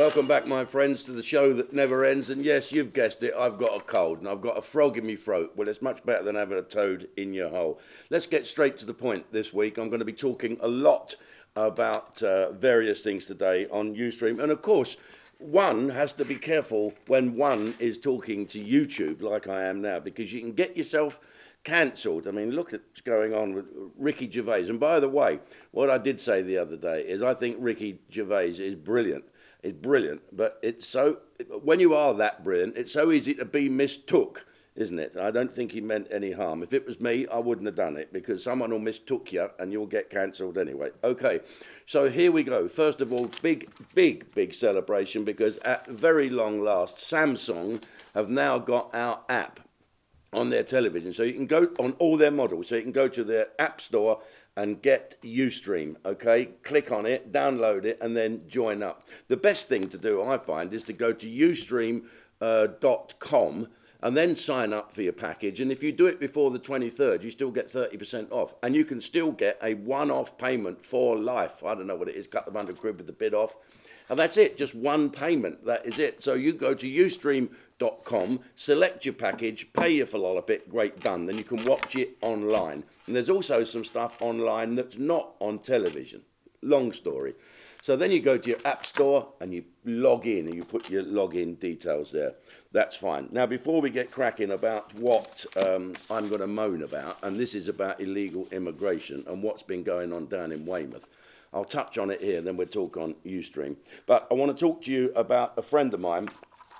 welcome back, my friends, to the show that never ends. And yes, you've guessed it, I've got a cold and I've got a frog in my throat. Well, it's much better than having a toad in your hole. Let's get straight to the point this week. I'm going to be talking a lot about various things today on Ustream. And of course, one has to be careful when one is talking to YouTube like I am now, because you can get yourself cancelled. I mean, look at what's going on with Ricky Gervais. And by the way, what I did say the other day is I think Ricky Gervais is brilliant. It's brilliant, but it's so, when you are that brilliant, it's so easy to be mistook, isn't it? I don't think he meant any harm. If it was me, I wouldn't have done it, because someone will mistook you and you'll get cancelled anyway. Okay, so here we go. First of all, big celebration, because at very long last, Samsung have now got our app on their television. So you can go on all their models. So you can go to their app store and get Ustream, okay? Click on it, download it, and then join up. The best thing to do, I find, is to go to ustream.com and then sign up for your package. And if you do it before the 23rd, you still get 30% off. And you can still get a one-off payment for life. I don't know what it is, couple of £100 with the bid off. And that's it, just one payment, that is it. So you go to ustream.com, select your package, pay your philolopit, great, done. Then you can watch it online. And there's also some stuff online that's not on television. Long story. So then you go to your app store and you log in and you put your login details there. That's fine. Now, before we get cracking about what I'm going to moan about, and this is about illegal immigration and what's been going on down in Weymouth, I'll touch on it here, then we'll talk on Ustream. But I want to talk to you about a friend of mine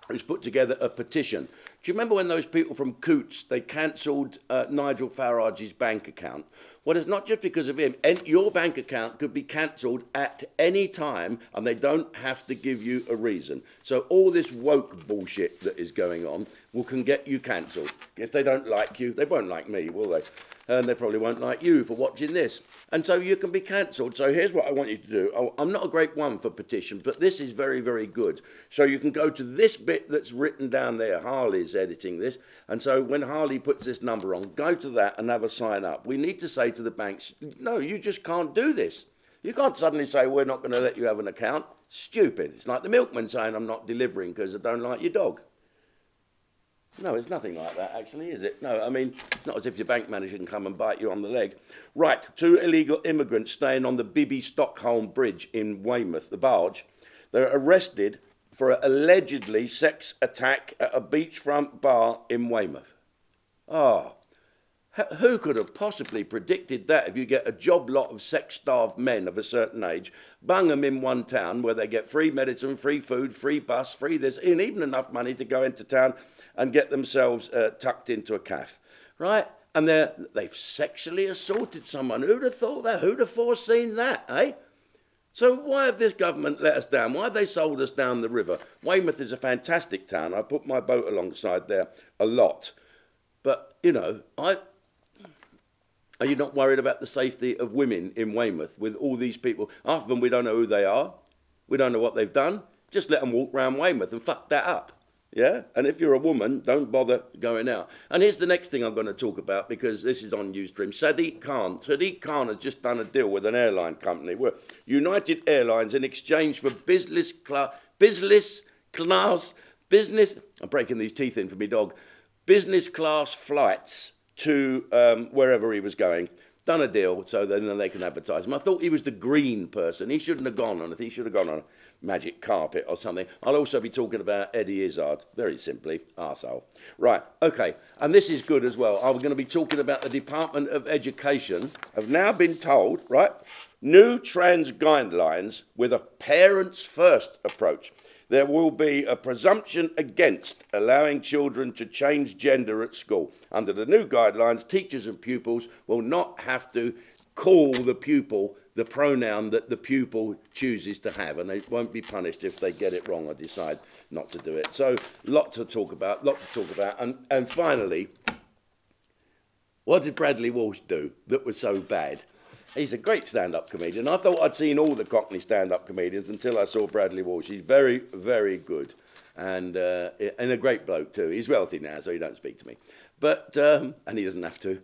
who's put together a petition. Do you remember when those people from Coots, they cancelled Nigel Farage's bank account? Well, it's not just because of him. Your bank account could be cancelled at any time, and they don't have to give you a reason. So all this woke bullshit that is going on can get you cancelled. If they don't like you, they won't like me, will they? And they probably won't like you for watching this. And so you can be cancelled. So here's what I want you to do. I'm not a great one for petitions, but this is very, very good. So you can go to this bit that's written down there. Harley's editing this. And so when Harley puts this number on, go to that and have a sign up. We need to say to the banks, no, you just can't do this. You can't suddenly say, we're not going to let you have an account. Stupid. It's like the milkman saying, I'm not delivering because I don't like your dog. No, it's nothing like that, actually, is it? No, I mean, it's not as if your bank manager can come and bite you on the leg. Right, 2 illegal immigrants staying on the Bibi Stockholm Bridge in Weymouth, the barge. They're arrested for an allegedly sex attack at a beachfront bar in Weymouth. Oh, who could have possibly predicted that? If you get a job lot of sex-starved men of a certain age, bung them in one town where they get free medicine, free food, free bus, free this, and even enough money to go into town and get themselves tucked into a caff, right? And they've sexually assaulted someone. Who'd have thought that? Who'd have foreseen that, eh? So why have this government let us down? Why have they sold us down the river? Weymouth is a fantastic town. I put my boat alongside there a lot. But, you know, are you not worried about the safety of women in Weymouth with all these people? Half of them, we don't know who they are. We don't know what they've done. Just let them walk around Weymouth and fuck that up. Yeah, and if you're a woman, don't bother going out. And here's the next thing I'm going to talk about, because this is on Ustream. Sadi Khan. Sadi Khan has just done a deal with an airline company where United Airlines, in exchange for business, I'm breaking these teeth in for me dog, business class flights to wherever he was going. Done a deal so then they can advertise him. I thought he was the green person. He shouldn't have gone on it. He should have gone on a magic carpet or something. I'll also be talking about Eddie Izzard, very simply, arsehole. Right, okay, and this is good as well. I'm going to be talking about the Department of Education have now been told, right, new trans guidelines with a parents first approach. There will be a presumption against allowing children to change gender at school. Under the new guidelines, teachers and pupils will not have to call the pupil the pronoun that the pupil chooses to have, and they won't be punished if they get it wrong or decide not to do it. So, lot to talk about. And finally, what did Bradley Walsh do that was so bad? He's a great stand-up comedian. I thought I'd seen all the Cockney stand-up comedians until I saw Bradley Walsh. He's very, very good, and a great bloke too. He's wealthy now, so he don't speak to me, but and he doesn't have to.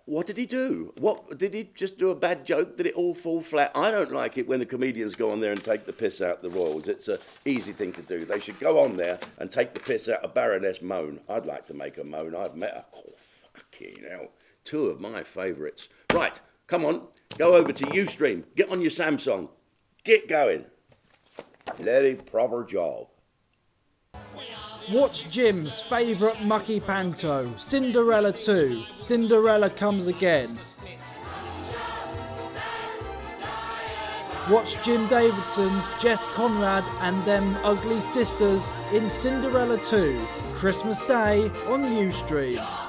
What did he do? What did he just do? A bad joke? Did it all fall flat? I don't like it when the comedians go on there and take the piss out the royals. It's an easy thing to do. They should go on there and take the piss out of Baroness Moan. I'd like to make a moan. I've met her. Oh, fucking hell. Two of my favourites. Right, come on. Go over to Ustream. Get on your Samsung. Get going. Bloody proper job. Watch Jim's favourite mucky panto, Cinderella 2, Cinderella Comes Again. Watch Jim Davidson, Jess Conrad and them ugly sisters in Cinderella 2, Christmas Day on Ustream.